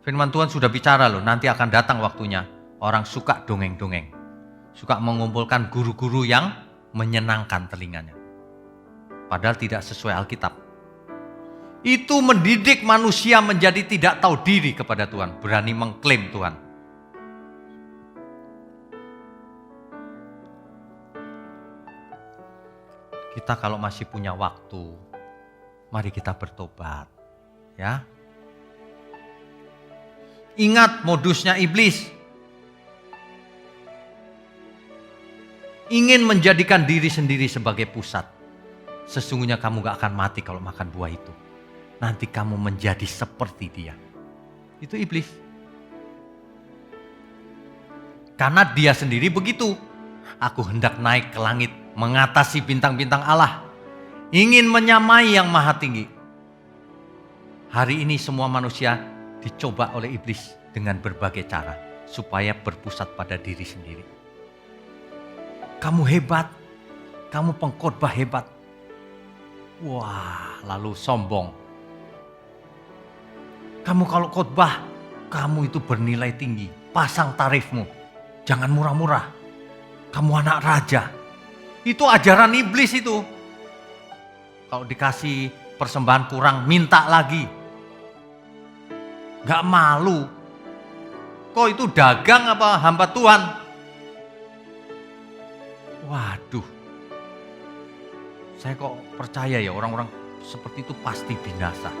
Firman Tuhan sudah bicara loh, nanti akan datang waktunya. Orang suka dongeng-dongeng. Suka mengumpulkan guru-guru yang menyenangkan telinganya. Padahal tidak sesuai Alkitab. Itu mendidik manusia menjadi tidak tahu diri kepada Tuhan. Berani mengklaim Tuhan. Kita kalau masih punya waktu, mari kita bertobat. Ya. Ingat modusnya iblis. Ingin menjadikan diri sendiri sebagai pusat. Sesungguhnya kamu gak akan mati kalau makan buah itu. Nanti kamu menjadi seperti dia. Itu iblis. Karena dia sendiri begitu. Aku hendak naik ke langit, mengatasi bintang-bintang Allah. Ingin menyamai yang maha tinggi. Hari ini semua manusia dicoba oleh iblis dengan berbagai cara. Supaya berpusat pada diri sendiri. Kamu hebat. Kamu pengkhotbah hebat. Wah, lalu sombong. Kamu kalau khotbah, kamu itu bernilai tinggi. Pasang tarifmu. Jangan murah-murah. Kamu anak raja. Itu ajaran iblis itu. Kalau dikasih persembahan kurang, minta lagi. Gak malu. Kok itu dagang apa hamba Tuhan? Waduh. Saya kok percaya ya orang-orang seperti itu pasti binasa.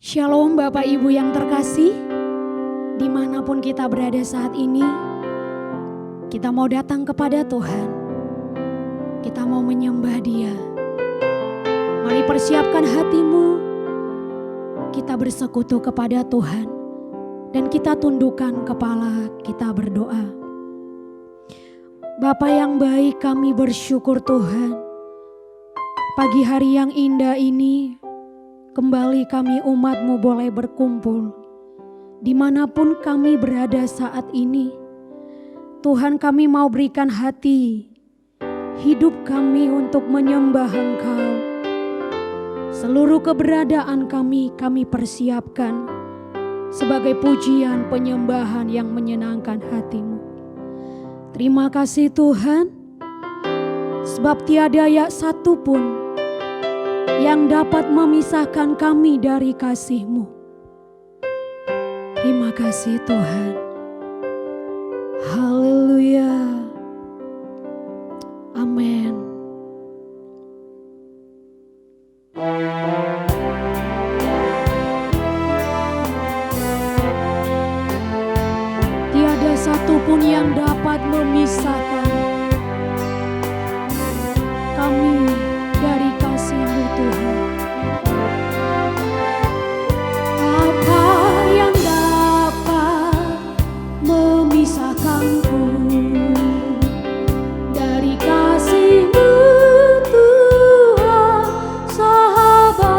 Shalom Bapak Ibu yang terkasih, dimanapun kita berada saat ini, kita mau datang kepada Tuhan, kita mau menyembah Dia. Mari persiapkan hatimu, kita bersekutu kepada Tuhan, dan kita tundukkan kepala, kita berdoa. Bapa yang baik, kami bersyukur Tuhan, pagi hari yang indah ini, kembali kami umat-Mu boleh berkumpul. Dimanapun kami berada saat ini, Tuhan, kami mau berikan hati, hidup kami untuk menyembah Engkau. Seluruh keberadaan kami persiapkan sebagai pujian penyembahan yang menyenangkan hati-Mu. Terima kasih Tuhan, sebab tiada satu pun yang dapat memisahkan kami dari kasih-Mu. Terima kasih Tuhan. Haleluya. Amin. Tiada satu pun yang dapat memisahkan kami dari kasih-Mu Tuhan. Apa yang dapat memisahkanku dari kasih-Mu Tuhan, sahabat?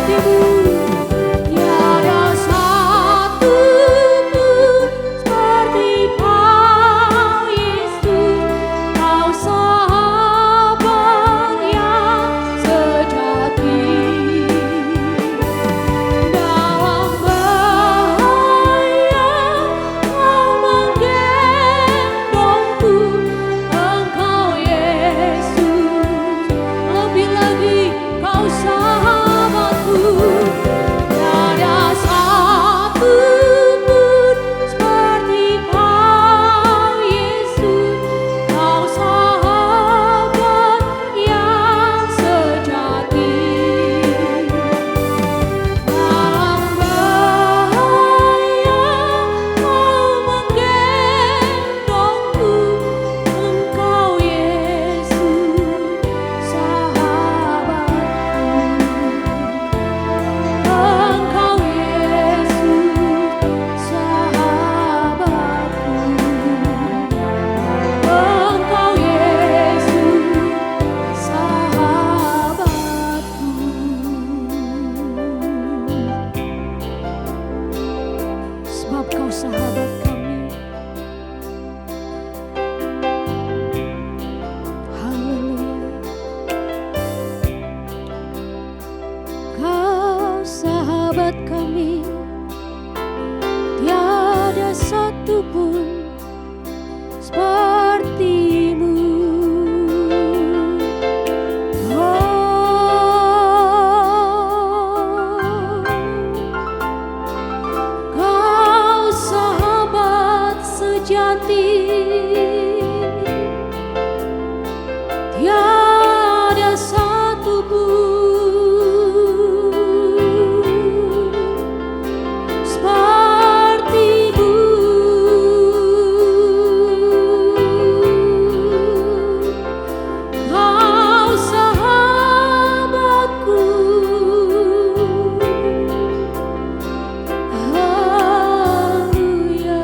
sepertimu, tiada satu pun seperti Kau Yesus, Kau sahabat yang sejati. Dalam bahaya Kau menggendongku, Engkau Yesus, lebih lagi Kau sahabatku. Tiada satu pun seperti Kau Yesus, Kau sahabat yang sejati. Dalam bahaya Kau menggendongku, Engkau Yesus, sahabatku. Engkau Yesus, sahabatku. Engkau Yesus, sahabatku. Sebab Kau sahabat kami. Haleluya. Kau sahabat kami, tiada satu pun sepertimu. Kau sahabat sejati, tiada satu pun sepertimu. Kau sahabatku. Haleluya,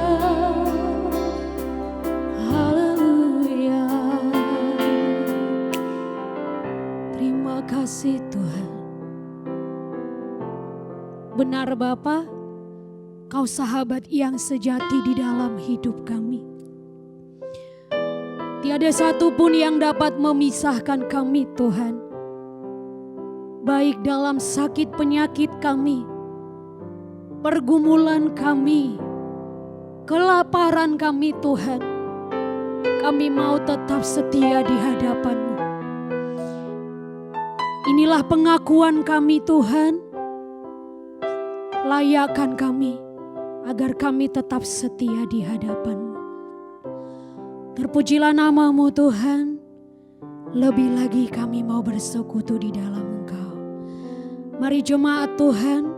haleluya. Terima kasih Tuhan. Benar Bapa, Kau sahabat yang sejati di dalam hidup kami. Tiada satu pun yang dapat memisahkan kami Tuhan. Baik dalam sakit penyakit kami, pergumulan kami, kelaparan kami Tuhan. Kami mau tetap setia di hadapan-Mu. Inilah pengakuan kami Tuhan. Layakkan kami agar kami tetap setia di hadapan-Mu. Terpujilah nama-Mu Tuhan. Lebih lagi kami mau bersekutu di dalam Engkau. Mari jemaat Tuhan,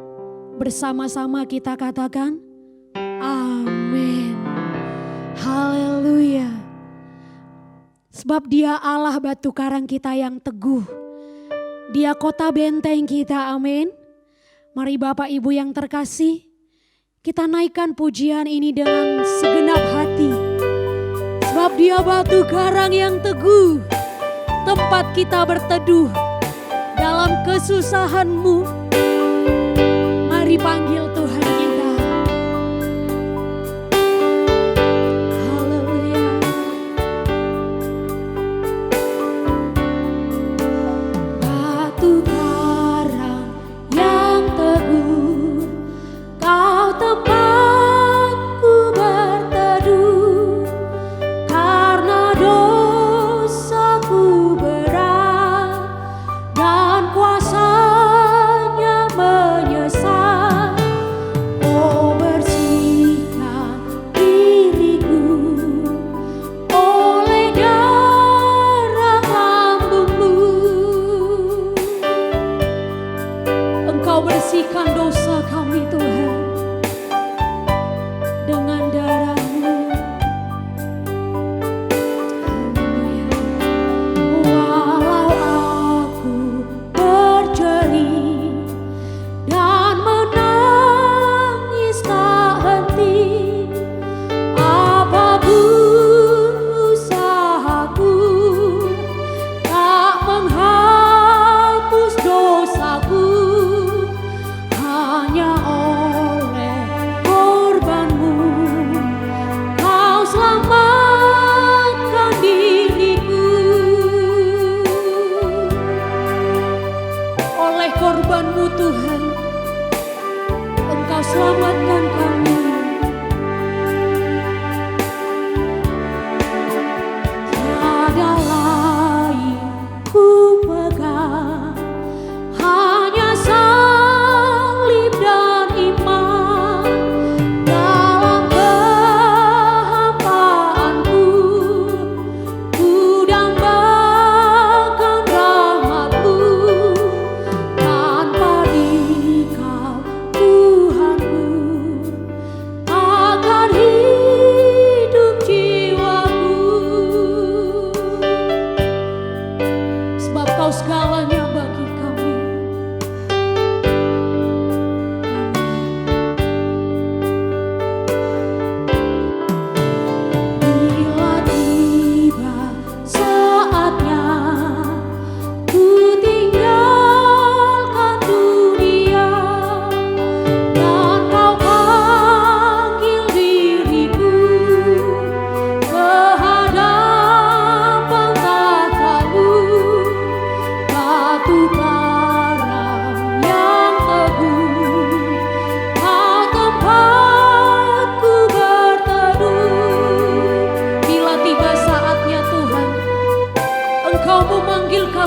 bersama-sama kita katakan amin. Haleluya. Sebab Dia Allah batu karang kita yang teguh. Dia kota benteng kita, amin. Mari Bapak Ibu yang terkasih, kita naikkan pujian ini dengan segenap hati. Sebab Dia batu karang yang teguh, tempat kita berteduh dalam kesusahan-Mu. Mari panggil Tuhan kita. Haleluya. Batu karang yang teguh, Kau tempatku berteduh. Karena dosaku berat dan kuasanya menyesal,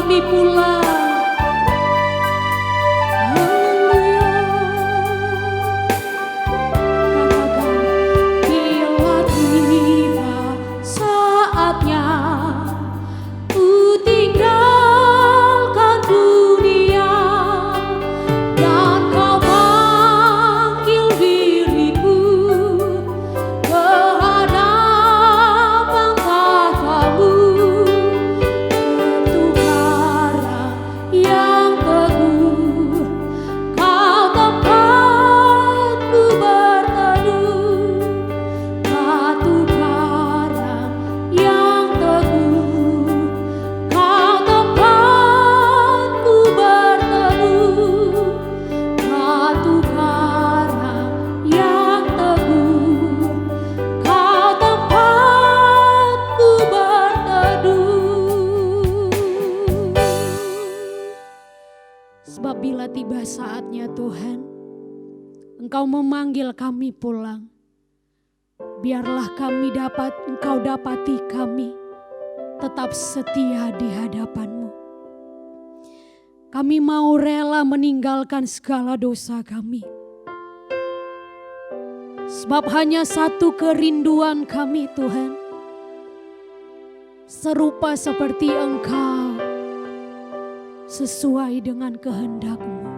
kami pulang. Sebab bila tiba saatnya Tuhan, Engkau memanggil kami pulang. Biarlah Engkau dapati kami tetap setia di hadapan-Mu. Kami mau rela meninggalkan segala dosa kami. Sebab hanya satu kerinduan kami Tuhan, serupa seperti Engkau, sesuai dengan kehendak-Mu.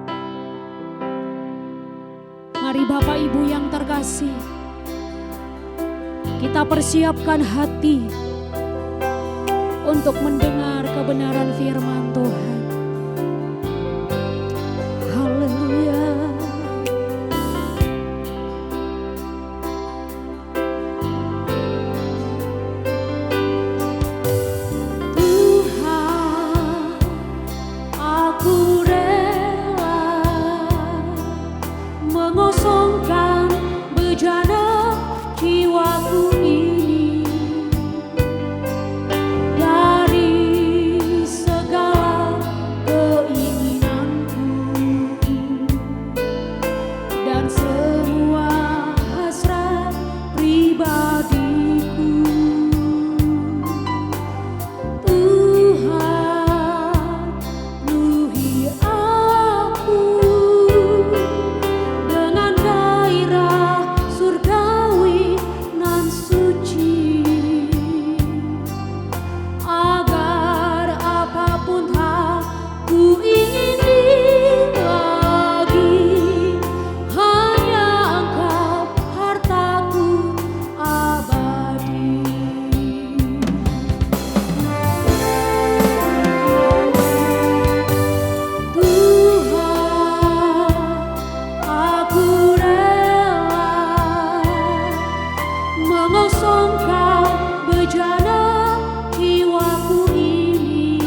Mari Bapak Ibu yang terkasih, kita persiapkan hati untuk mendengar kebenaran firman Tuhan. Haleluya. Mengosongkan bejana jiwaku ini dari segala keinginanku dan semua hasrat pribadiku. Tuhan, penuhi aku dengan gairah surgawi nan suci, agar apapun tak ku ingini lagi, hanya Engkau hartaku abadi. Tuhan, aku rela mengosongkan bejana jiwaku ini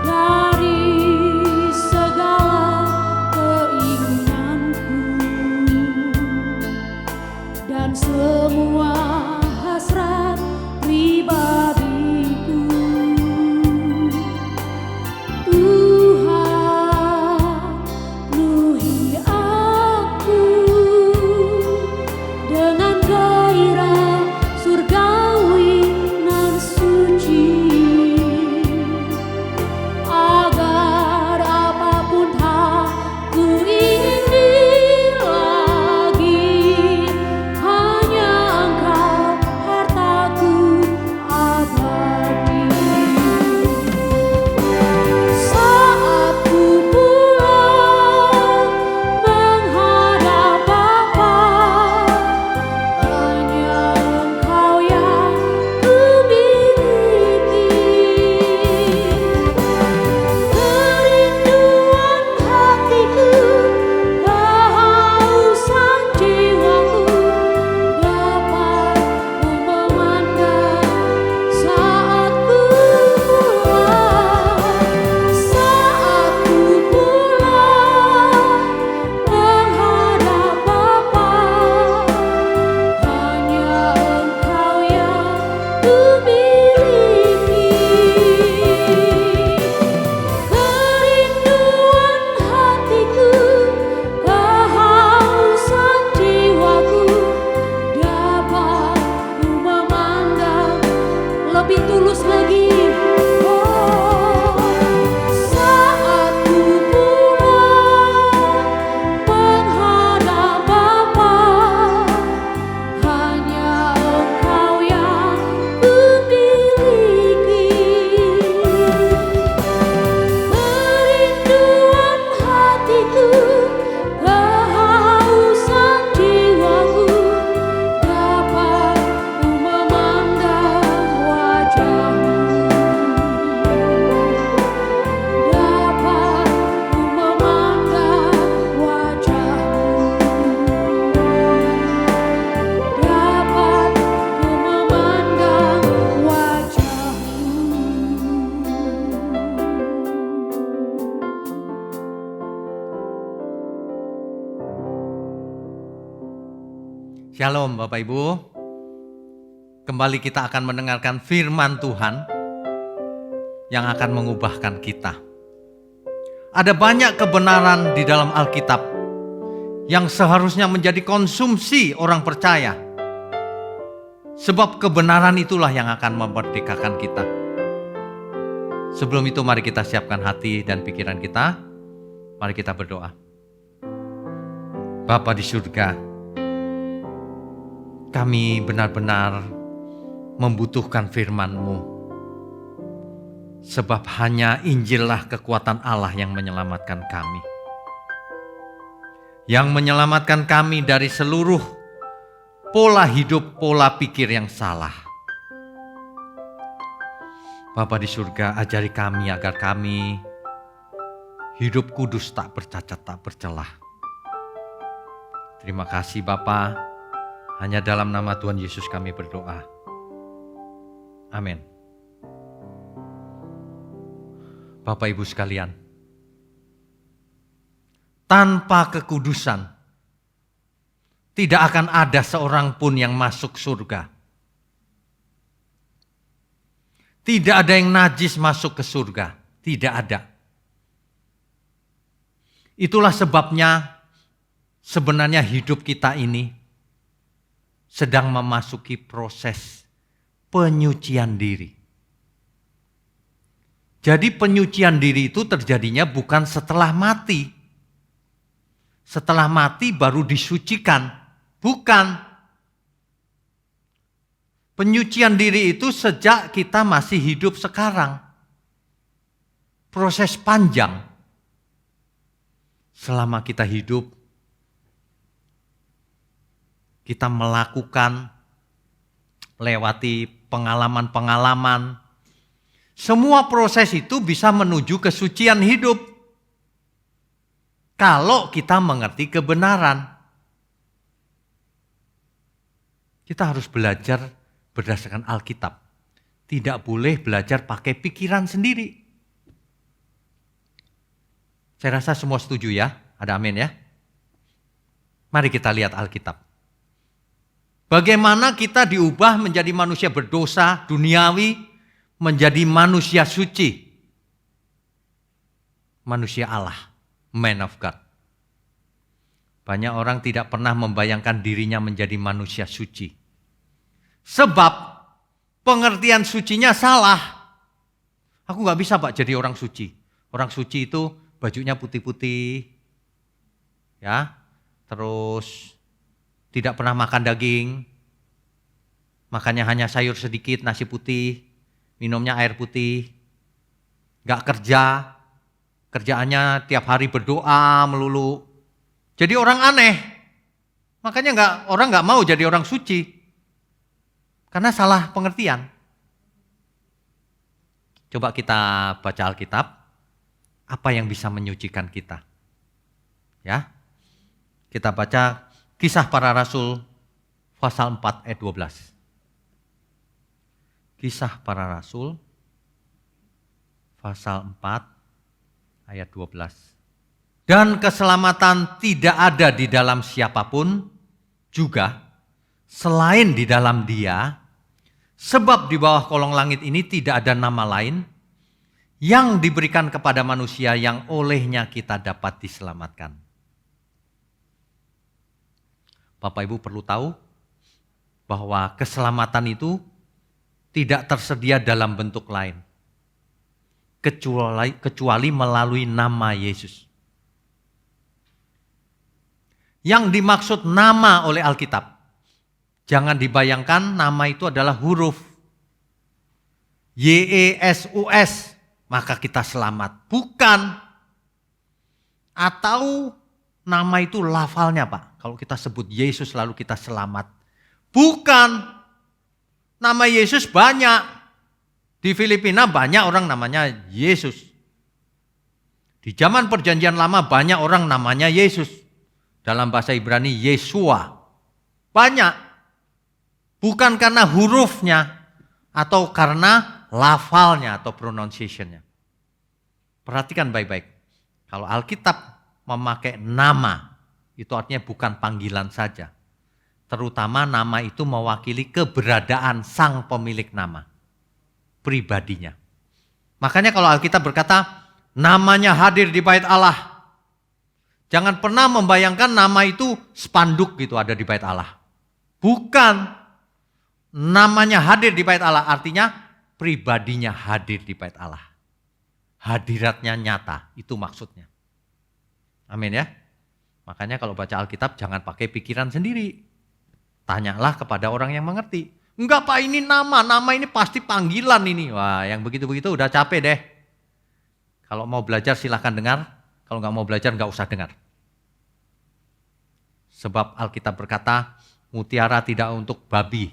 dari segala keinginanku dan semua hasrat pribadiku. Tuhan, penuhi aku dengan gairah surgawi nan suci, agar apapun tak ku ingini lagi, hanya Engkau hartaku abadi. Saat ku pulang menghadap Bapa, hanya Engkau yang ku miliki. Kerinduan hatiku, kehausan jiwaku, dapat ku memandang saat ku pulang. Saat ku pulang menghadap Bapa, hanya Engkau yang ku miliki. Kerinduan hatiku, kehausan jiwaku, dapat ku memandang lebih tulus lagi. Oh, Shalom Bapak Ibu. Kembali kita akan mendengarkan firman Tuhan yang akan mengubahkan kita. Ada banyak kebenaran di dalam Alkitab yang seharusnya menjadi konsumsi orang percaya. Sebab kebenaran itulah yang akan memerdekakan kita. Sebelum itu mari kita siapkan hati dan pikiran kita. Mari kita berdoa. Bapa di surga, kami benar-benar membutuhkan firman-Mu. Sebab hanya Injillah kekuatan Allah yang menyelamatkan kami. Yang menyelamatkan kami dari seluruh pola hidup, pola pikir yang salah. Bapa di surga, ajari kami agar kami hidup kudus, tak bercacat, tak bercelah. Terima kasih Bapa. Hanya dalam nama Tuhan Yesus kami berdoa. Amin. Bapak Ibu sekalian, tanpa kekudusan tidak akan ada seorang pun yang masuk surga. Tidak ada yang najis masuk ke surga. Tidak ada. Itulah sebabnya sebenarnya hidup kita ini sedang memasuki proses penyucian diri. Jadi penyucian diri itu terjadinya bukan setelah mati. Setelah mati baru disucikan. Bukan. Penyucian diri itu sejak kita masih hidup sekarang. Proses panjang. Selama kita hidup, kita melakukan, lewati pengalaman-pengalaman. Semua proses itu bisa menuju kesucian hidup. Kalau kita mengerti kebenaran. Kita harus belajar berdasarkan Alkitab. Tidak boleh belajar pakai pikiran sendiri. Saya rasa semua setuju ya. Ada amin ya. Mari kita lihat Alkitab. Bagaimana kita diubah menjadi manusia berdosa, duniawi, menjadi manusia suci. Manusia Allah, man of God. Banyak orang tidak pernah membayangkan dirinya menjadi manusia suci. Sebab pengertian sucinya salah. Aku gak bisa Pak jadi orang suci. Orang suci itu bajunya putih-putih. Ya, terus tidak pernah makan daging. Makannya hanya sayur sedikit, nasi putih. Minumnya air putih, gak kerja, kerjaannya tiap hari berdoa melulu. Jadi orang aneh, makanya orang gak mau jadi orang suci, karena salah pengertian. Coba kita baca Alkitab, apa yang bisa menyucikan kita? Ya, kita baca Kisah Para Rasul pasal 4 ayat 12. Kisah Para Rasul, pasal 4, ayat 12. Dan keselamatan tidak ada di dalam siapapun juga, selain di dalam Dia, sebab di bawah kolong langit ini tidak ada nama lain yang diberikan kepada manusia yang olehnya kita dapat diselamatkan. Bapak Ibu perlu tahu bahwa keselamatan itu tidak tersedia dalam bentuk lain. Kecuali melalui nama Yesus. Yang dimaksud nama oleh Alkitab. Jangan dibayangkan nama itu adalah huruf. YESUS, maka kita selamat. Bukan. Atau nama itu lafalnya Pak. Kalau kita sebut Yesus lalu kita selamat. Bukan. Nama Yesus banyak. Di Filipina banyak orang namanya Yesus. Di zaman Perjanjian Lama banyak orang namanya Yesus. Dalam bahasa Ibrani Yesua. Banyak. Bukan karena hurufnya atau karena lafalnya atau pronunciation-nya. Perhatikan baik-baik. Kalau Alkitab memakai nama, itu artinya bukan panggilan saja. Terutama nama itu mewakili keberadaan sang pemilik nama, pribadinya. Makanya kalau Alkitab berkata, namanya hadir di bait Allah. Jangan pernah membayangkan nama itu spanduk gitu ada di bait Allah. Bukan. Namanya hadir di bait Allah artinya pribadinya hadir di bait Allah. Hadiratnya nyata, itu maksudnya. Amin ya. Makanya kalau baca Alkitab jangan pakai pikiran sendiri. Tanyalah kepada orang yang mengerti. Enggak Pak, ini nama ini pasti panggilan ini. Wah, yang begitu-begitu udah capek deh. Kalau mau belajar silahkan dengar, kalau nggak mau belajar nggak usah dengar. Sebab Alkitab berkata, mutiara tidak untuk babi.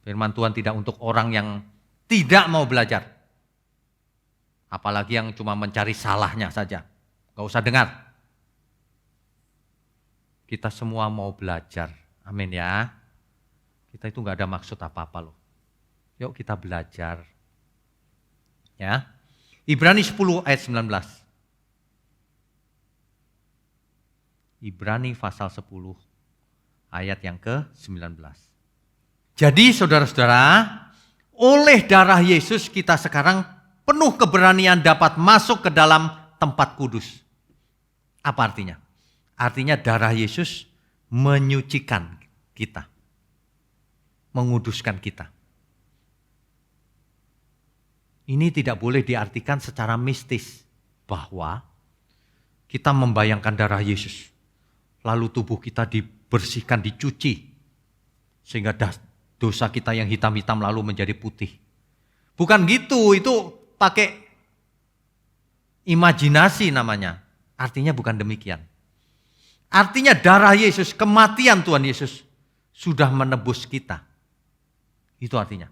Firman Tuhan tidak untuk orang yang tidak mau belajar. Apalagi yang cuma mencari salahnya saja. Nggak usah dengar. Kita semua mau belajar. Amin ya. Kita itu nggak ada maksud apa-apa loh. Yuk kita belajar. Ya. Ibrani 10 ayat 19. Ibrani pasal 10 ayat yang ke-19. Jadi saudara-saudara, oleh darah Yesus kita sekarang penuh keberanian dapat masuk ke dalam tempat kudus. Apa artinya? Artinya darah Yesus menyucikan kita. Menguduskan kita. Ini tidak boleh diartikan secara mistis. Bahwa kita membayangkan darah Yesus. Lalu tubuh kita dibersihkan, dicuci. Sehingga dosa kita yang hitam-hitam lalu menjadi putih. Bukan gitu, itu pakai imajinasi namanya. Artinya bukan demikian. Artinya darah Yesus, kematian Tuhan Yesus sudah menebus kita. Itu artinya.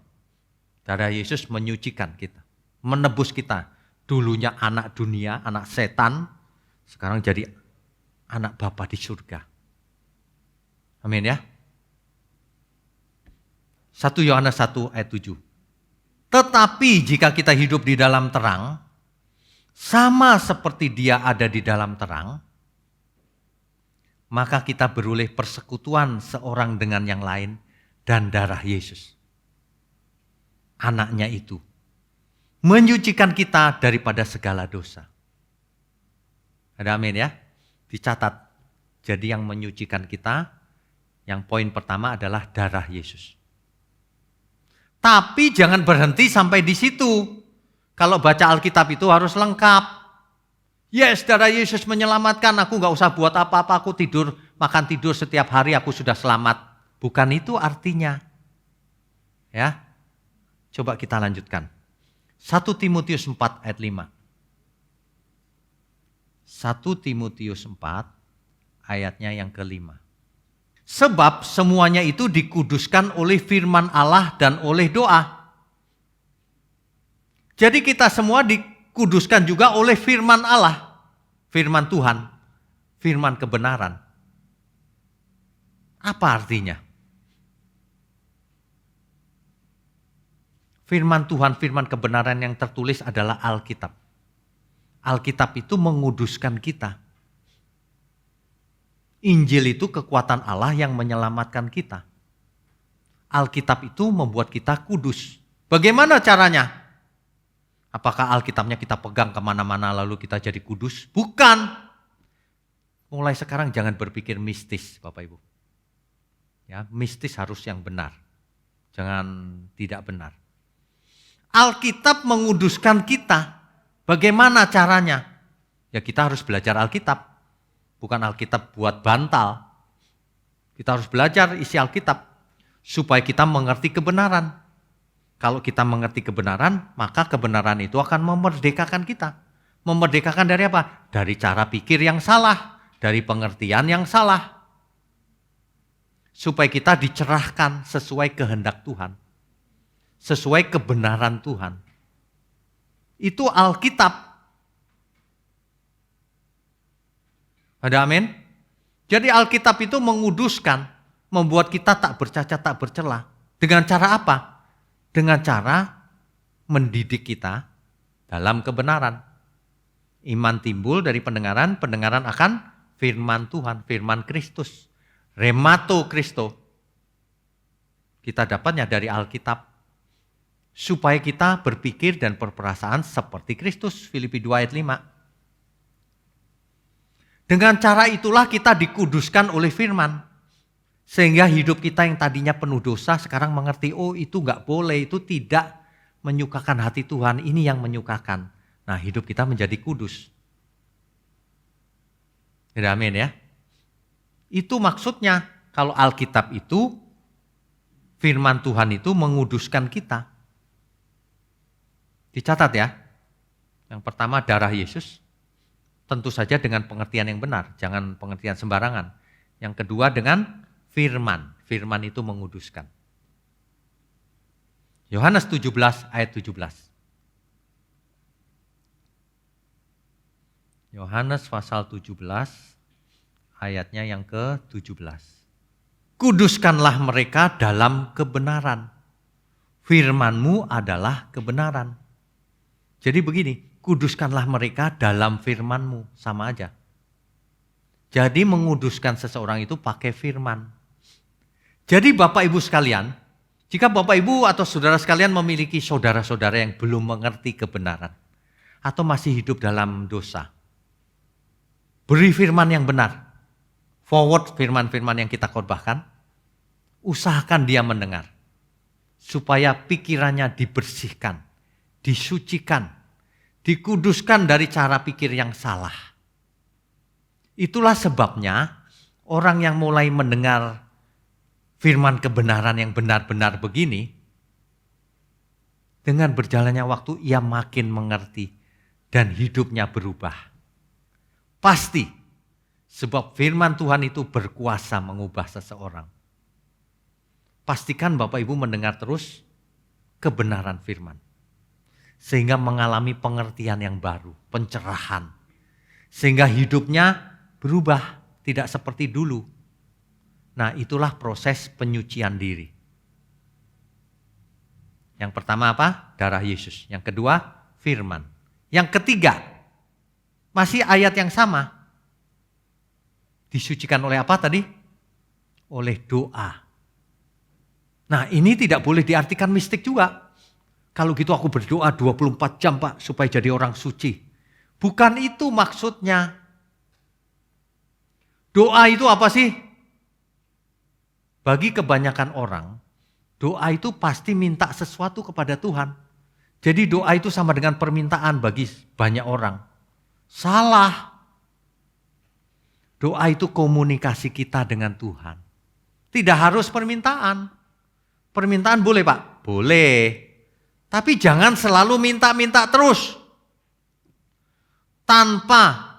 Darah Yesus menyucikan kita, menebus kita. Dulunya anak dunia, anak setan, sekarang jadi anak Bapa di surga. Amin ya. 1 Yohanes 1 ayat 7. Tetapi jika kita hidup di dalam terang, sama seperti Dia ada di dalam terang, maka kita beroleh persekutuan seorang dengan yang lain dan darah Yesus. Anaknya itu menyucikan kita daripada segala dosa. Ada amin ya? Dicatat. Jadi yang menyucikan kita, yang poin pertama adalah darah Yesus. Tapi jangan berhenti sampai di situ. Kalau baca Alkitab itu harus lengkap. Yes, darah Yesus menyelamatkan, aku gak usah buat apa-apa, aku tidur, makan tidur setiap hari, aku sudah selamat. Bukan itu artinya. Ya, coba kita lanjutkan. 1 Timotius 4 ayat 5. 1 Timotius 4 ayatnya yang ke-5. Sebab semuanya itu dikuduskan oleh firman Allah dan oleh doa. Jadi kita semua dikuduskan juga oleh firman Allah. Firman Tuhan. Firman kebenaran. Apa artinya? Firman Tuhan, firman kebenaran yang tertulis adalah Alkitab. Alkitab itu menguduskan kita. Injil itu kekuatan Allah yang menyelamatkan kita. Alkitab itu membuat kita kudus. Bagaimana caranya? Apakah Alkitabnya kita pegang kemana-mana lalu kita jadi kudus? Bukan. Mulai sekarang jangan berpikir mistis Bapak Ibu. Ya, mistis harus yang benar. Jangan tidak benar. Alkitab menguduskan kita. Bagaimana caranya? Ya kita harus belajar Alkitab. Bukan Alkitab buat bantal. Kita harus belajar isi Alkitab. Supaya kita mengerti kebenaran. Kalau kita mengerti kebenaran, maka kebenaran itu akan memerdekakan kita. Memerdekakan dari apa? Dari cara pikir yang salah. Dari pengertian yang salah. Supaya kita dicerahkan sesuai kehendak Tuhan. Sesuai kebenaran Tuhan. Itu Alkitab. Ada amin? Jadi Alkitab itu menguduskan, membuat kita tak bercacat, tak bercela. Dengan cara apa? Dengan cara mendidik kita dalam kebenaran. Iman timbul dari pendengaran, pendengaran akan firman Tuhan, firman Kristus. Remato Christo, kita dapatnya dari Alkitab. Supaya kita berpikir dan berperasaan seperti Kristus, Filipi 2 ayat 5. Dengan cara itulah kita dikuduskan oleh firman. Sehingga hidup kita yang tadinya penuh dosa sekarang mengerti, oh itu gak boleh, itu tidak menyukakan hati Tuhan, ini yang menyukakan. Nah hidup kita menjadi kudus. Amin ya. Itu maksudnya kalau Alkitab itu, firman Tuhan itu menguduskan kita. Dicatat ya, yang pertama darah Yesus, tentu saja dengan pengertian yang benar, jangan pengertian sembarangan. Yang kedua dengan firman, firman itu menguduskan. Yohanes 17 ayat 17. Yohanes pasal 17 ayatnya yang ke-17. Kuduskanlah mereka dalam kebenaran. Firman-Mu adalah kebenaran. Jadi begini, kuduskanlah mereka dalam firman-Mu, sama aja. Jadi menguduskan seseorang itu pakai firman. Jadi Bapak Ibu sekalian, jika Bapak Ibu atau saudara sekalian memiliki saudara-saudara yang belum mengerti kebenaran, atau masih hidup dalam dosa, beri firman yang benar. Forward firman-firman yang kita khotbahkan, usahakan dia mendengar. Supaya pikirannya dibersihkan, disucikan, dikuduskan dari cara pikir yang salah. Itulah sebabnya orang yang mulai mendengar firman kebenaran yang benar-benar begini, dengan berjalannya waktu ia makin mengerti dan hidupnya berubah. Pasti, sebab firman Tuhan itu berkuasa mengubah seseorang. Pastikan Bapak Ibu mendengar terus kebenaran firman. Sehingga mengalami pengertian yang baru, pencerahan. Sehingga hidupnya berubah, tidak seperti dulu. Nah itulah proses penyucian diri. Yang pertama apa? Darah Yesus. Yang kedua, firman. Yang ketiga, masih ayat yang sama. Disucikan oleh apa tadi? Oleh doa. Nah ini tidak boleh diartikan mistik juga. Kalau gitu aku berdoa 24 jam Pak supaya jadi orang suci. Bukan itu maksudnya. Doa itu apa sih? Bagi kebanyakan orang, doa itu pasti minta sesuatu kepada Tuhan. Jadi doa itu sama dengan permintaan bagi banyak orang. Salah. Doa itu komunikasi kita dengan Tuhan. Tidak harus permintaan. Permintaan boleh Pak? Boleh. Tapi jangan selalu minta-minta terus. Tanpa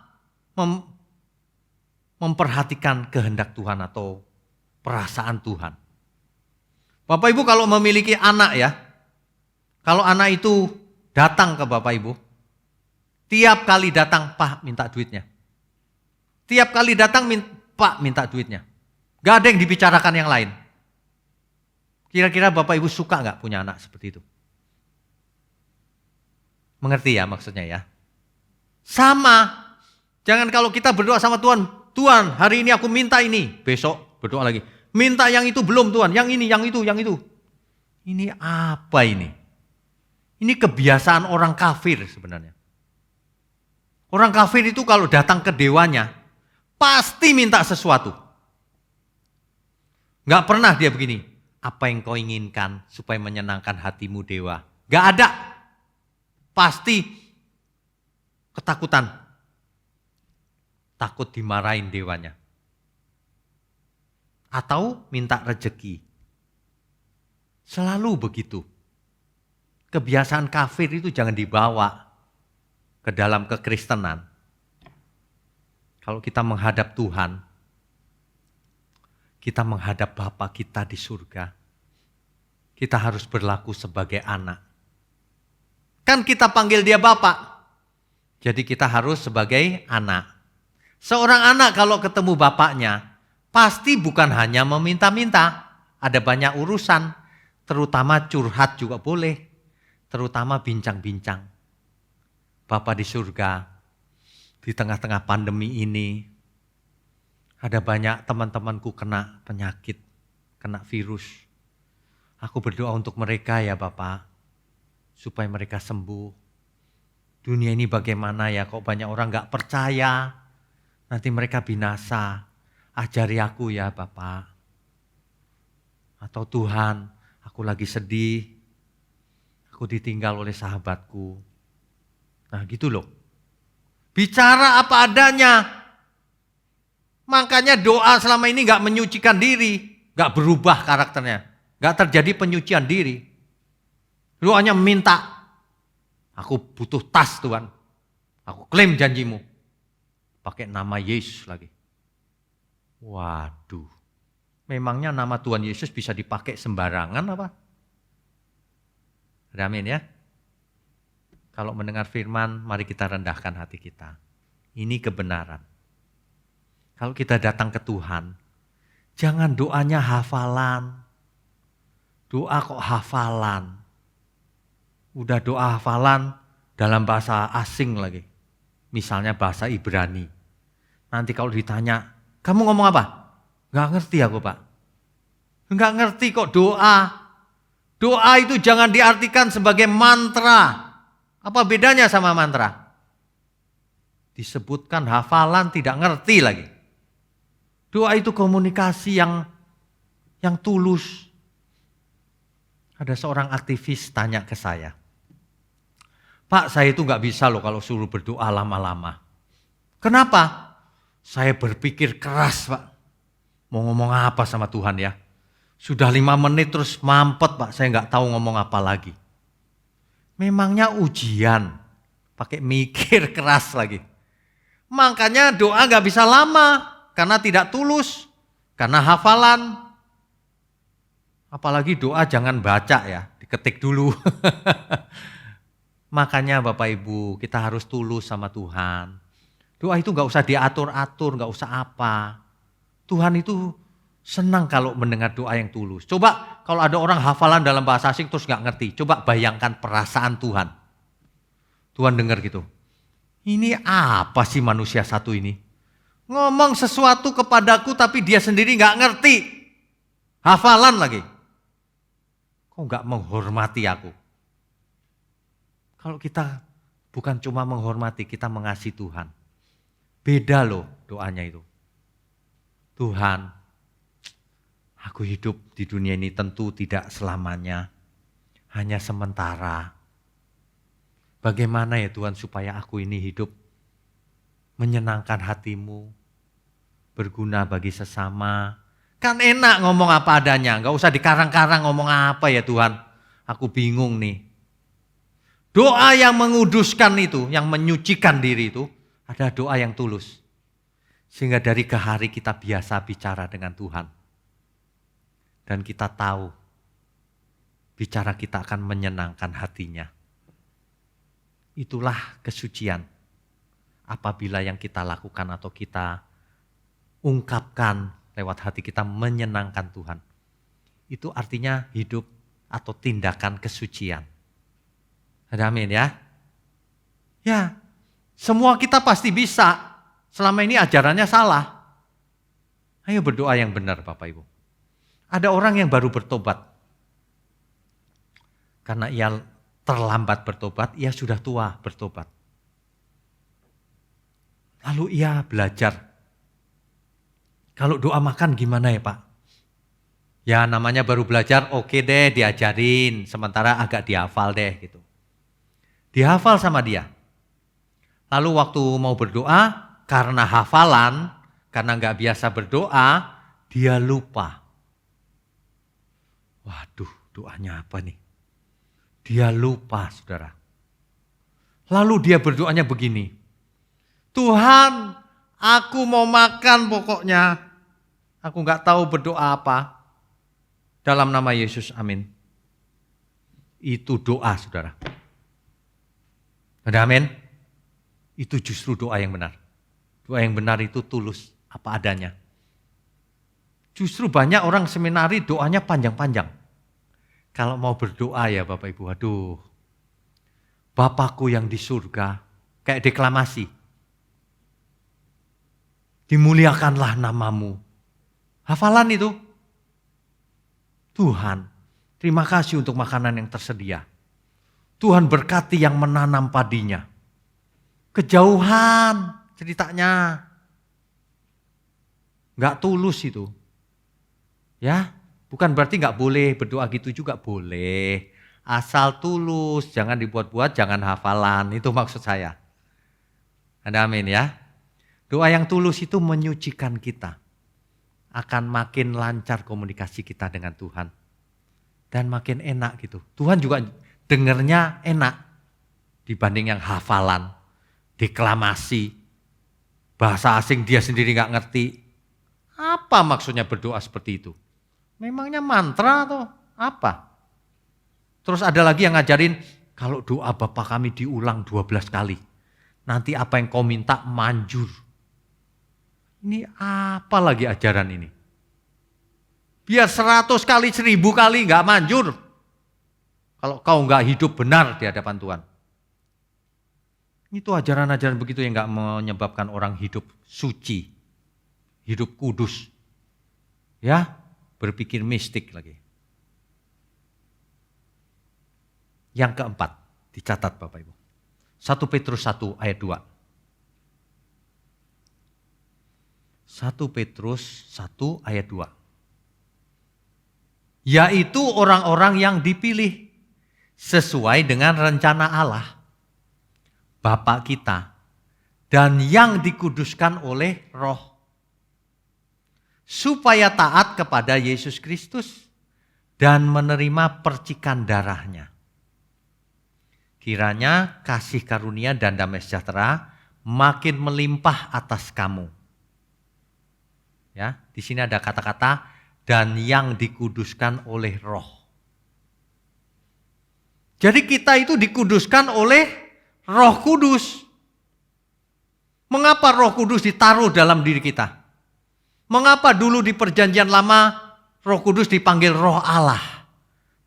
memperhatikan kehendak Tuhan atau perasaan Tuhan. Bapak Ibu kalau memiliki anak ya. Kalau anak itu datang ke Bapak Ibu. Tiap kali datang, Pak minta duitnya. Tiap kali datang, Pak minta duitnya. Gak ada yang dibicarakan yang lain. Kira-kira Bapak Ibu suka gak punya anak seperti itu? Mengerti ya maksudnya ya? Sama. Jangan kalau kita berdoa sama Tuhan, Tuhan hari ini aku minta ini. Besok berdoa lagi. Minta yang itu belum Tuhan, yang ini, yang itu, yang itu. Ini apa ini? Ini kebiasaan orang kafir sebenarnya. Orang kafir itu kalau datang ke dewanya, pasti minta sesuatu. Gak pernah dia begini, apa yang kau inginkan supaya menyenangkan hatimu dewa. Gak ada. Pasti ketakutan. Takut dimarahin dewanya. Atau minta rejeki. Selalu begitu. Kebiasaan kafir itu jangan dibawa ke dalam kekristenan. Kalau kita menghadap Tuhan, kita menghadap Bapa kita di surga, kita harus berlaku sebagai anak. Kan kita panggil dia Bapa, jadi kita harus sebagai anak. Seorang anak kalau ketemu bapaknya, pasti bukan hanya meminta-minta, ada banyak urusan, terutama curhat juga boleh, terutama bincang-bincang. Bapa di surga, di tengah-tengah pandemi ini, Ada banyak teman-temanku kena penyakit, kena virus. Aku berdoa untuk mereka ya Bapak, supaya mereka sembuh. Dunia ini bagaimana ya, kok banyak orang gak percaya, nanti mereka binasa. Ajari aku ya Bapak. Atau Tuhan, aku lagi sedih, aku ditinggal oleh sahabatku. Nah gitu loh. Bicara apa adanya. Makanya doa selama ini gak menyucikan diri. Gak berubah karakternya. Gak terjadi penyucian diri. Doanya minta. Aku butuh tas Tuhan. Aku klaim janjimu. Pakai nama Yesus lagi. Waduh. Memangnya nama Tuhan Yesus bisa dipakai sembarangan apa? Amin ya. Kalau mendengar firman, mari kita rendahkan hati kita. Ini kebenaran. Kalau kita datang ke Tuhan, jangan doanya hafalan. Doa kok hafalan. Udah doa hafalan dalam bahasa asing lagi. Misalnya bahasa Ibrani. Nanti kalau ditanya, kamu ngomong apa? Gak ngerti aku Pak. Gak ngerti kok doa. Doa itu jangan diartikan sebagai mantra. Apa bedanya sama mantra? Disebutkan hafalan tidak ngerti lagi. Doa itu komunikasi yang tulus. Ada seorang aktivis tanya ke saya. Pak, saya itu gak bisa loh kalau suruh berdoa lama-lama. Kenapa? Saya berpikir keras Pak. Mau ngomong apa sama Tuhan ya? Sudah 5 menit terus mampet Pak, saya gak tahu ngomong apa lagi. Memangnya ujian, pakai mikir keras lagi. Makanya doa gak bisa lama, karena tidak tulus, karena hafalan. Apalagi doa jangan baca ya, diketik dulu. Makanya Bapak Ibu, kita harus tulus sama Tuhan. Doa itu gak usah diatur-atur, gak usah apa. Tuhan itu senang kalau mendengar doa yang tulus. Coba kalau ada orang hafalan dalam bahasa asing terus gak ngerti. Coba bayangkan perasaan Tuhan. Tuhan dengar gitu. Ini apa sih manusia satu ini? Ngomong sesuatu kepadaku tapi dia sendiri gak ngerti. Hafalan lagi. Kok gak menghormati aku? Kalau kita bukan cuma menghormati, kita mengasihi Tuhan. Beda loh doanya itu. Tuhan, aku hidup di dunia ini tentu tidak selamanya, hanya sementara. Bagaimana ya Tuhan supaya aku ini hidup menyenangkan hatimu, berguna bagi sesama. Kan enak ngomong apa adanya, gak usah dikarang-karang ngomong apa ya Tuhan. Aku bingung nih. Doa yang menguduskan itu, yang menyucikan diri itu, ada doa yang tulus. Sehingga dari ke hari kita biasa bicara dengan Tuhan. Dan kita tahu bicara kita akan menyenangkan hatinya. Itulah kesucian. Apabila yang kita lakukan atau kita ungkapkan lewat hati kita menyenangkan Tuhan. Itu artinya hidup atau tindakan kesucian. Amin ya. Ya, semua kita pasti bisa. Selama ini ajarannya salah. Ayo berdoa yang benar Bapak Ibu. Ada orang yang baru bertobat. Karena ia terlambat bertobat, ia sudah tua bertobat. Lalu ia belajar. Kalau doa makan gimana ya Pak? Ya namanya baru belajar, oke deh diajarin. Sementara agak dihafal deh gitu. Dihafal sama dia. Lalu waktu mau berdoa, karena hafalan, karena gak biasa berdoa, dia lupa. Waduh, doanya apa nih? Dia lupa, saudara. Lalu dia berdoanya begini. Tuhan, aku mau makan pokoknya. Aku gak tahu berdoa apa. Dalam nama Yesus, amin. Itu doa, saudara. Ada amin? Itu justru doa yang benar. Doa yang benar itu tulus, apa adanya. Justru banyak orang seminari doanya panjang-panjang. Kalau mau berdoa ya Bapak Ibu, aduh. Bapakku yang di surga, kayak deklamasi. dimuliakanlah namamu. Hafalan itu. Tuhan, terima kasih untuk makanan yang tersedia. Tuhan berkati yang menanam padinya. Kejauhan ceritanya. Gak tulus itu. Ya, bukan berarti gak boleh berdoa gitu juga boleh. Asal tulus, jangan dibuat-buat, jangan hafalan. Itu maksud saya. Ada amin ya. Doa yang tulus itu menyucikan kita. Akan makin lancar komunikasi kita dengan Tuhan. Dan makin enak gitu. Tuhan juga dengernya enak. Dibanding yang hafalan, deklamasi, bahasa asing dia sendiri gak ngerti. Apa maksudnya berdoa seperti itu? Memangnya mantra atau apa? Terus ada lagi yang ngajarin, kalau doa Bapa kami diulang 12 kali. Nanti apa yang kau minta manjur. Ini apa lagi ajaran ini? Biar 100 kali, 1000 kali gak manjur. Kalau kau gak hidup benar di hadapan Tuhan. Itu ajaran-ajaran begitu yang gak menyebabkan orang hidup suci. Hidup kudus. Ya, berpikir mistik lagi. Yang keempat, dicatat Bapak Ibu. 1 Petrus 1 ayat 2. 1 Petrus 1 ayat 2. Yaitu orang-orang yang dipilih sesuai dengan rencana Allah, Bapa kita, dan yang dikuduskan oleh Roh, supaya taat kepada Yesus Kristus dan menerima percikan darahnya. Kiranya kasih karunia dan damai sejahtera makin melimpah atas kamu. Ya, di sini ada kata-kata dan yang dikuduskan oleh Roh. Jadi kita itu dikuduskan oleh Roh Kudus. Mengapa Roh Kudus ditaruh dalam diri kita? Mengapa dulu di perjanjian lama Roh Kudus dipanggil Roh Allah,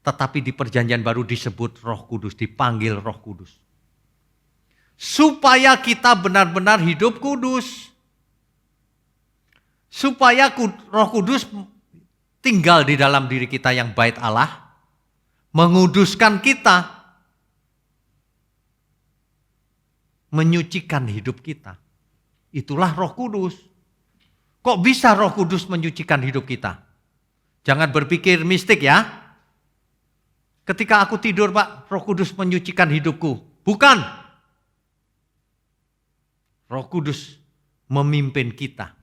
tetapi di perjanjian baru disebut Roh Kudus, dipanggil Roh Kudus. Supaya kita benar-benar hidup kudus. Supaya Roh Kudus tinggal di dalam diri kita yang bait Allah, menguduskan kita, menyucikan hidup kita. Itulah Roh Kudus. Kok bisa Roh Kudus menyucikan hidup kita? Jangan berpikir mistik ya. Ketika aku tidur Pak, Roh Kudus menyucikan hidupku. Bukan. Roh Kudus memimpin kita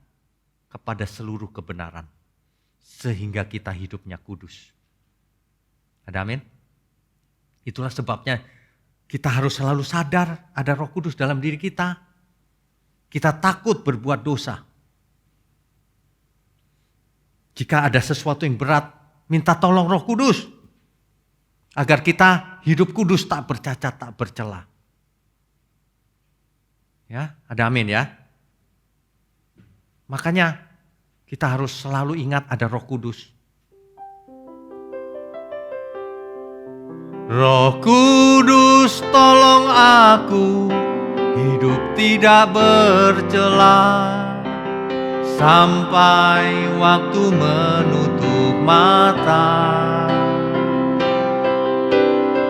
kepada seluruh kebenaran. Sehingga kita hidupnya kudus. Ada amin? Itulah sebabnya kita harus selalu sadar ada Roh Kudus dalam diri kita. Kita takut berbuat dosa. Jika ada sesuatu yang berat, minta tolong Roh Kudus. Agar kita hidup kudus, tak bercacat, tak bercela. Ya, ada amin ya. Makanya kita harus selalu ingat ada Roh Kudus. Roh Kudus tolong aku hidup tidak bercela sampai waktu menutup mata.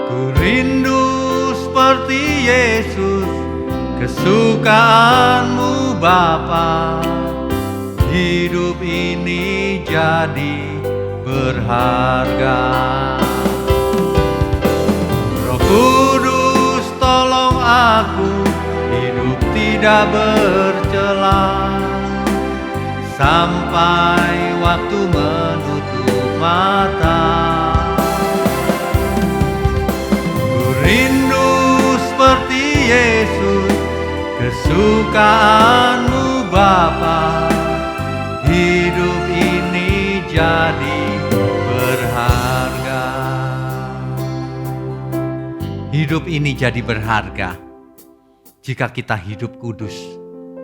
Ku rindu seperti Yesus, kesukaanmu Bapa. Hidup ini jadi berharga. Roh Kudus tolong aku hidup tidak bercela sampai waktu menutup mata. Ku rindu seperti Yesus, kesukaanmu Bapa. Hidup ini jadi berharga. Hidup ini jadi berharga jika kita hidup kudus,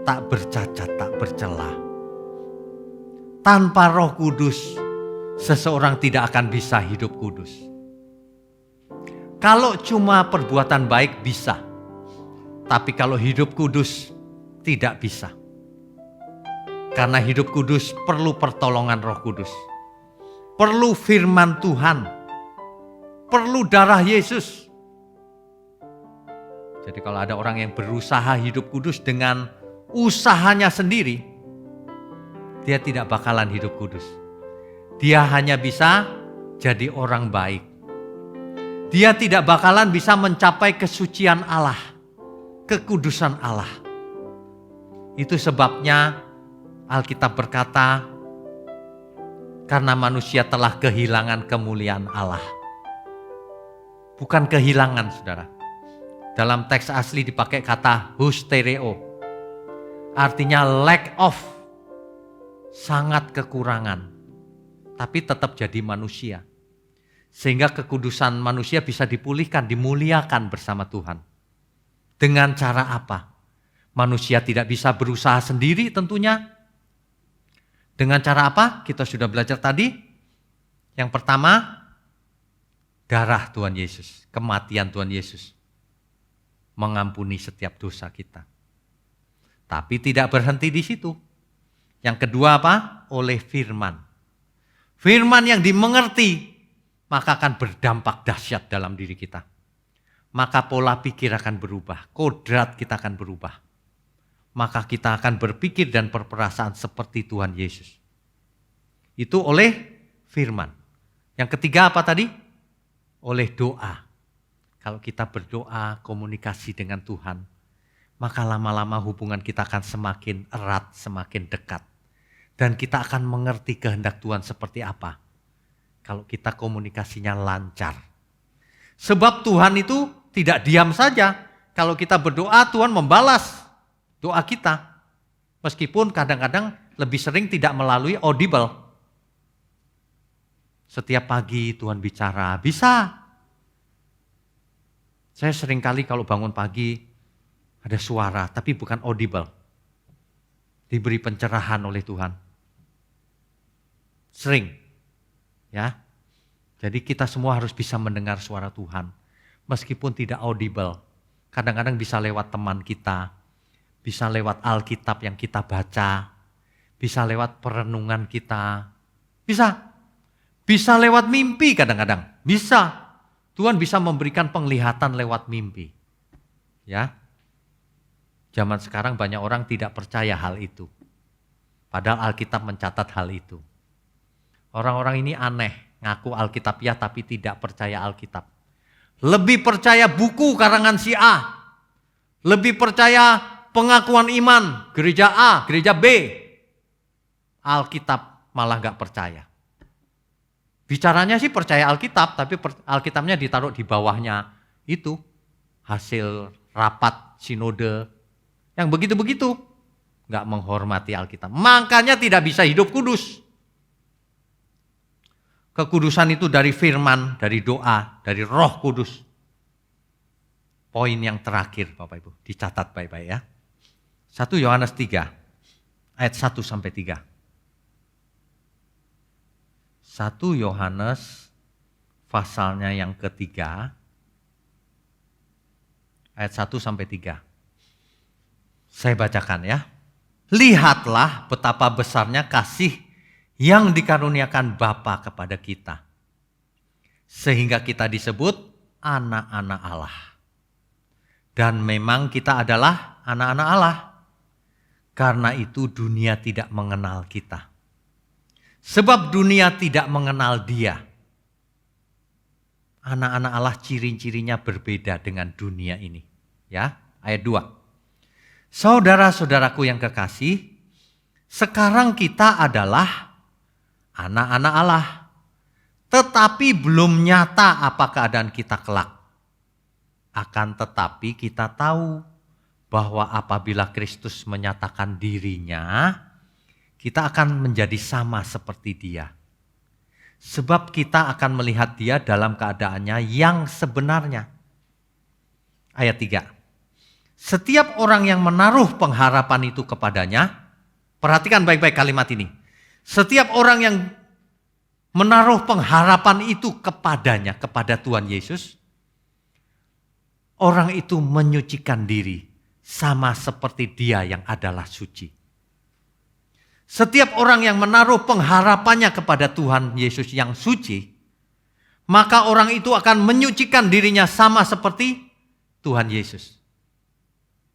tak bercacat, tak bercela. Tanpa Roh Kudus, seseorang tidak akan bisa hidup kudus. Kalau cuma perbuatan baik bisa, tapi kalau hidup kudus tidak bisa. Karena hidup kudus perlu pertolongan Roh Kudus. Perlu firman Tuhan. Perlu darah Yesus. Jadi kalau ada orang yang berusaha hidup kudus dengan usahanya sendiri, dia tidak bakalan hidup kudus. Dia hanya bisa jadi orang baik. Dia tidak bakalan bisa mencapai kesucian Allah, kekudusan Allah. Itu sebabnya Alkitab berkata, karena manusia telah kehilangan kemuliaan Allah. Bukan kehilangan, saudara. Dalam teks asli dipakai kata hustereo. Artinya lack of. Sangat kekurangan. Tapi tetap jadi manusia. Sehingga kekudusan manusia bisa dipulihkan, dimuliakan bersama Tuhan. Dengan cara apa? Manusia tidak bisa berusaha sendiri tentunya. Dengan cara apa? Kita sudah belajar tadi. Yang pertama, darah Tuhan Yesus, kematian Tuhan Yesus. Mengampuni setiap dosa kita. Tapi tidak berhenti di situ. Yang kedua apa? Oleh firman. Firman yang dimengerti, maka akan berdampak dahsyat dalam diri kita. Maka pola pikir akan berubah, kodrat kita akan berubah. Maka kita akan berpikir dan berperasaan seperti Tuhan Yesus. Itu oleh firman. Yang ketiga apa tadi? Oleh doa. Kalau kita berdoa, komunikasi dengan Tuhan, maka lama-lama hubungan kita akan semakin erat, semakin dekat. Dan kita akan mengerti kehendak Tuhan seperti apa. Kalau kita komunikasinya lancar. Sebab Tuhan itu tidak diam saja. Kalau kita berdoa, Tuhan membalas doa kita. Meskipun kadang-kadang lebih sering tidak melalui audible. Setiap pagi Tuhan bicara, bisa. Saya sering kali kalau bangun pagi ada suara, tapi bukan audible. Diberi pencerahan oleh Tuhan. Sering. Ya. Jadi kita semua harus bisa mendengar suara Tuhan. Meskipun tidak audible. Kadang-kadang bisa lewat teman kita. Bisa lewat Alkitab yang kita baca. Bisa lewat perenungan kita. Bisa. Bisa lewat mimpi kadang-kadang. Bisa. Tuhan bisa memberikan penglihatan lewat mimpi. Ya. Zaman sekarang banyak orang tidak percaya hal itu. Padahal Alkitab mencatat hal itu. Orang-orang ini aneh. Ngaku Alkitab ya tapi tidak percaya Alkitab. Lebih percaya buku karangan si A. Lebih percaya pengakuan iman, gereja A, gereja B. Alkitab malah gak percaya. Bicaranya sih percaya Alkitab, tapi Alkitabnya ditaruh di bawahnya itu. Hasil rapat sinode. Yang begitu-begitu. Gak menghormati Alkitab. Makanya tidak bisa hidup kudus. Kekudusan itu dari firman, dari doa, dari Roh Kudus. Poin yang terakhir Bapak Ibu, dicatat baik-baik ya. 1 Yohanes 3 ayat 1 sampai 3. 1 Yohanes pasalnya yang ketiga ayat 1 sampai 3. Saya bacakan ya. Lihatlah betapa besarnya kasih yang dikaruniakan Bapa kepada kita. Sehingga kita disebut anak-anak Allah. Dan memang kita adalah anak-anak Allah. Karena itu dunia tidak mengenal kita. Sebab dunia tidak mengenal Dia. Anak-anak Allah ciri-cirinya berbeda dengan dunia ini. Ya, ayat 2. Saudara-saudaraku yang kekasih, sekarang kita adalah anak-anak Allah, tetapi belum nyata apa keadaan kita kelak. Akan tetapi kita tahu bahwa apabila Kristus menyatakan dirinya, kita akan menjadi sama seperti Dia. Sebab kita akan melihat Dia dalam keadaannya yang sebenarnya. Ayat 3. Setiap orang yang menaruh pengharapan itu kepadanya, perhatikan baik-baik kalimat ini. Setiap orang yang menaruh pengharapan itu kepadanya, kepada Tuhan Yesus, orang itu menyucikan diri sama seperti Dia yang adalah suci. Setiap orang yang menaruh pengharapannya kepada Tuhan Yesus yang suci, maka orang itu akan menyucikan dirinya sama seperti Tuhan Yesus.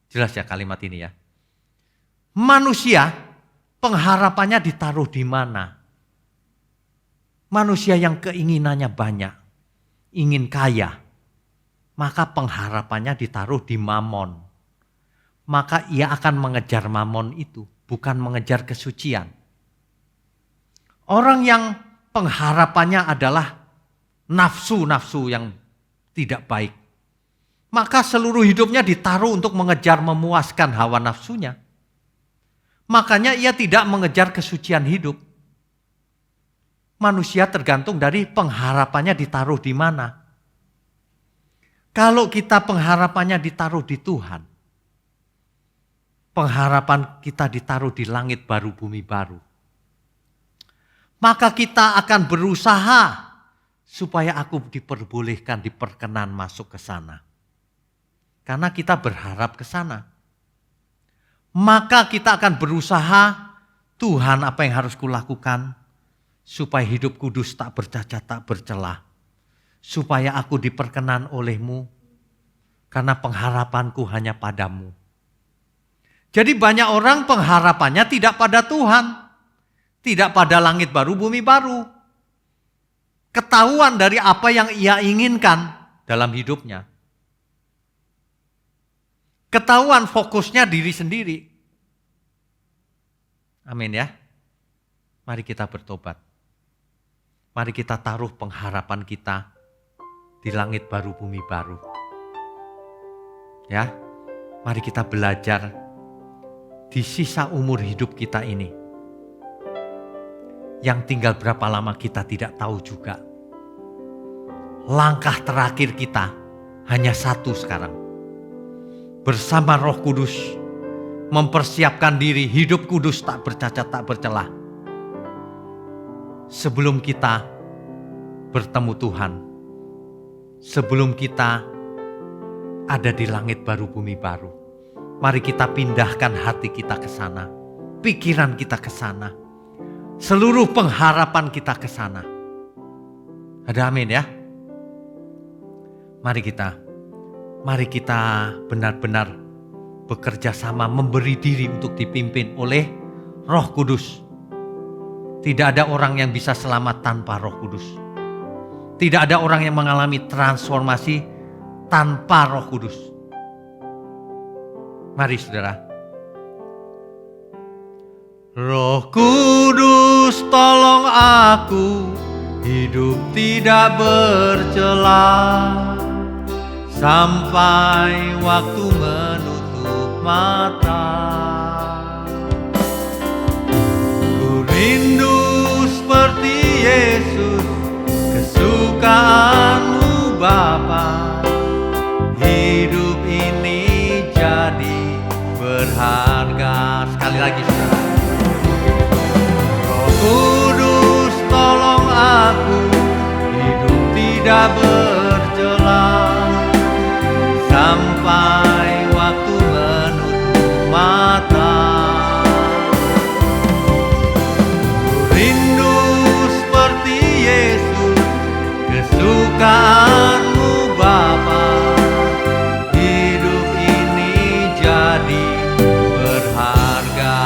Jelas ya kalimat ini ya. Manusia pengharapannya ditaruh di mana? Manusia yang keinginannya banyak, ingin kaya, maka pengharapannya ditaruh di mamon. Maka ia akan mengejar mamon itu, bukan mengejar kesucian. Orang yang pengharapannya adalah nafsu-nafsu yang tidak baik, maka seluruh hidupnya ditaruh untuk mengejar memuaskan hawa nafsunya. Makanya ia tidak mengejar kesucian hidup. Manusia tergantung dari pengharapannya ditaruh di mana. Kalau kita pengharapannya ditaruh di Tuhan, pengharapan kita ditaruh di langit baru, bumi baru, maka kita akan berusaha supaya aku diperbolehkan, diperkenan masuk ke sana. Karena kita berharap ke sana. Maka kita akan berusaha, Tuhan apa yang harus kulakukan supaya hidup kudus tak bercacat, tak bercelah. Supaya aku diperkenan oleh-Mu, karena pengharapanku hanya padamu. Jadi banyak orang pengharapannya tidak pada Tuhan, tidak pada langit baru, bumi baru. Ketahuan dari apa yang ia inginkan dalam hidupnya. Ketahuan fokusnya diri sendiri. Amin ya. Mari kita bertobat. Mari kita taruh pengharapan kita di langit baru, bumi baru. Ya, mari kita belajar di sisa umur hidup kita ini. Yang tinggal berapa lama kita tidak tahu juga. Langkah terakhir kita hanya satu sekarang. Bersama Roh Kudus mempersiapkan diri hidup kudus tak bercacat, tak bercelah. Sebelum kita bertemu Tuhan, sebelum kita ada di langit baru, bumi baru, mari kita pindahkan hati kita ke sana, pikiran kita ke sana, seluruh pengharapan kita ke sana. Ada amin ya? Mari kita benar-benar bekerja sama, memberi diri untuk dipimpin oleh Roh Kudus. Tidak ada orang yang bisa selamat tanpa Roh Kudus. Tidak ada orang yang mengalami transformasi tanpa Roh Kudus. Mari saudara. Roh Kudus tolong aku hidup tidak bercela sampai waktu menutup mata. Ku rindu seperti Yesus, kesukaan-Mu Bapa. Hidup ini jadi berharga. Sekali lagi saudara. Roh Kudus tolong aku hidup tidak bercela sampai waktu menutup mata. Rindu seperti Yesus, kesukaan-Mu Bapa. Hidup ini jadi berharga.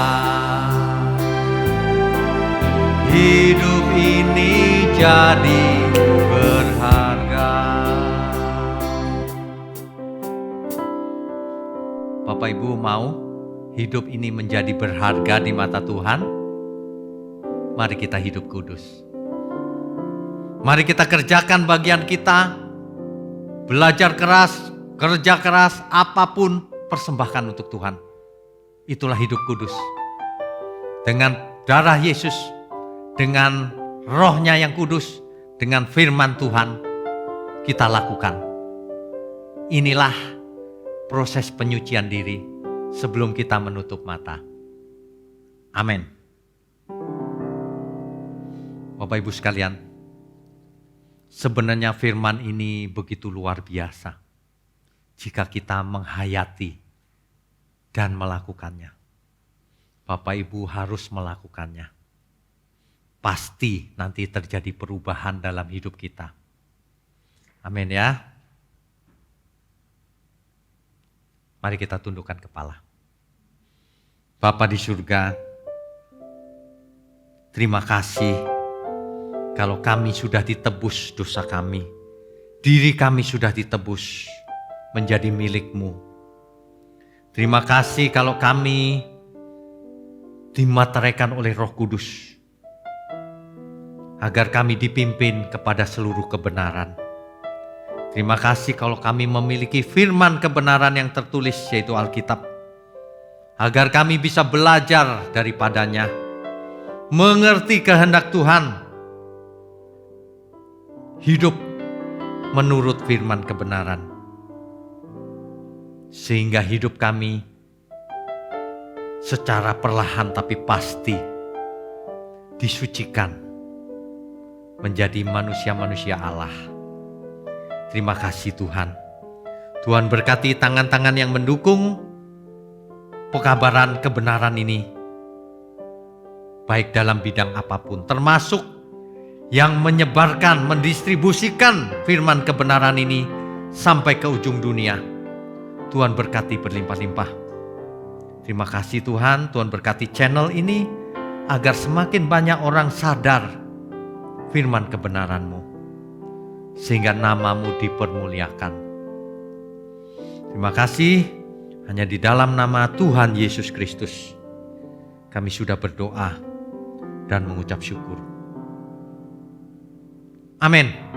Hidup ini jadi berharga. Bapak Ibu mau hidup ini menjadi berharga di mata Tuhan? Mari kita hidup kudus. Mari kita kerjakan bagian kita. Belajar keras, kerja keras, apapun persembahkan untuk Tuhan. Itulah hidup kudus. Dengan darah Yesus, dengan rohnya yang kudus, dengan firman Tuhan, kita lakukan. Inilah proses penyucian diri sebelum kita menutup mata. Amin. Bapak Ibu sekalian, sebenarnya firman ini begitu luar biasa jika kita menghayati dan melakukannya. Bapak Ibu harus melakukannya. Pasti nanti terjadi perubahan dalam hidup kita. Amin ya. Mari kita tundukkan kepala. Bapa di surga, terima kasih kalau kami sudah ditebus dosa kami. Diri kami sudah ditebus menjadi milik-Mu. Terima kasih kalau kami dimateraikan oleh Roh Kudus, agar kami dipimpin kepada seluruh kebenaran. Terima kasih kalau kami memiliki firman kebenaran yang tertulis, yaitu Alkitab, agar kami bisa belajar daripadanya, mengerti kehendak Tuhan, hidup menurut firman kebenaran, sehingga hidup kami secara perlahan tapi pasti disucikan menjadi manusia-manusia Allah. Terima kasih Tuhan. Tuhan berkati tangan-tangan yang mendukung pekabaran kebenaran ini, baik dalam bidang apapun, termasuk yang menyebarkan, mendistribusikan firman kebenaran ini sampai ke ujung dunia. Tuhan berkati berlimpah-limpah. Terima kasih Tuhan, Tuhan berkati channel ini agar semakin banyak orang sadar firman kebenaran-Mu, sehingga nama-Mu dipermuliakan. Terima kasih, hanya di dalam nama Tuhan Yesus Kristus kami sudah berdoa dan mengucap syukur. Amin.